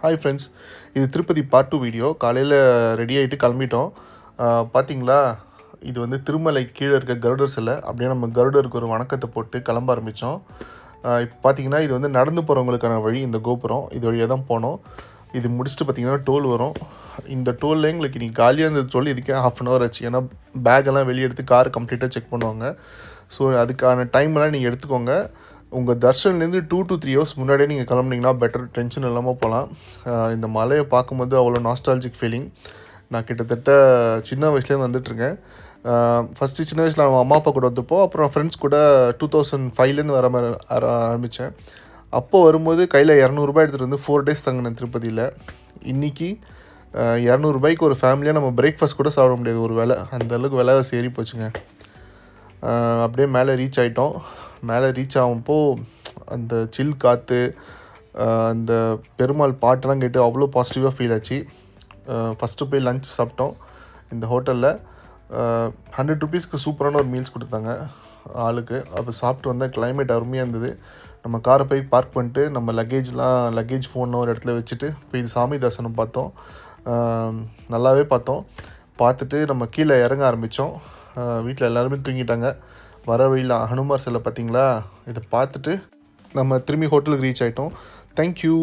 Hi friends, இது Tirupati part 2 video. காலையில் ready ஆகிட்டு கிளம்பிட்டோம். பார்த்தீங்களா, இது வந்து திருமலை கீழே இருக்க கருடர் சிலை. அப்படியே நம்ம கருடருக்கு ஒரு வணக்கத்தை போட்டு கிளம்ப ஆரம்பித்தோம். இப்போ பார்த்தீங்கன்னா இது வந்து நடந்து போகிறவங்களுக்கான வழி. இந்த கோபுரம் இது வழியாக தான் போனோம். இது முடிச்சுட்டு பார்த்தீங்கன்னா டோல் வரும். இந்த டோலில் எங்களுக்கு இன்றைக்கி காலியாக இருந்த டோல் இதுக்கே ½ ஆச்சு. ஏன்னா பேக்கெல்லாம் வெளியே எடுத்து கார் கம்ப்ளீட்டாக செக் பண்ணுவாங்க. ஸோ அதுக்கான டைமெல்லாம் நீங்கள் எடுத்துக்கோங்க. உங்கள் தர்ஷன்லேருந்து 2 to 3 ஹவர்ஸ் முன்னாடியே நீங்கள் கிளம்புனீங்கன்னா பெட்டர், டென்ஷன் இல்லாமல் போகலாம். இந்த மலையை பார்க்கும்போது அவ்வளோ நாஸ்டாலஜிக் ஃபீலிங். நான் கிட்டத்தட்ட சின்ன வயசுலேருந்து வந்துட்டுருக்கேன். ஃபஸ்ட்டு சின்ன வயசில் நம்ம அம்மா அப்பா கூட வந்துப்போம். அப்புறம் ஃப்ரெண்ட்ஸ் கூட 2005லேருந்து வர மாதிரி ஆரம்பித்தேன். அப்போது வரும்போது கையில் ₹200 எடுத்துகிட்டு வந்து 4 days தங்கினேன் திருப்பதியில். இன்றைக்கி ₹200க்கு ஒரு ஃபேமிலியாக நம்ம பிரேக்ஃபாஸ்ட் கூட சாப்பிட முடியாது ஒரு வேளை. அந்தளவுக்கு விலைவாசி ஏறி போச்சுங்க. அப்படியே மேலே ரீச் ஆகிட்டோம். மேலே ரீச் ஆகும்போ அந்த சில் காற்று, அந்த பெருமாள் பாட்டெல்லாம் கேட்டு அவ்வளோ பாசிட்டிவாக ஃபீல் ஆச்சு. ஃபஸ்ட்டு போய் லன்ச் சாப்பிட்டோம் இந்த ஹோட்டலில். ₹100க்கு சூப்பரான ஒரு மீல்ஸ் கொடுத்தாங்க ஆளுக்கு. அப்போ சாப்பிட்டு வந்தால் கிளைமேட் அருமையாக இருந்தது. நம்ம காரை போய் பார்க் பண்ணிட்டு நம்ம லக்கேஜ் ஃபோன்லாம் ஒரு இடத்துல வச்சுட்டு போய் சாமி தரிசனம் பார்த்தோம். நல்லாவே பார்த்துட்டு நம்ம கீழே இறங்க ஆரம்பித்தோம். வீட்டில் எல்லாருமே தூங்கிட்டாங்க. வர வழியில் ஹனுமார் சிலை பார்த்திங்களா, இதை பார்த்துட்டு நம்ம திரும்பி ஹோட்டலுக்கு ரீச் ஆகிட்டோம். தேங்க்யூ.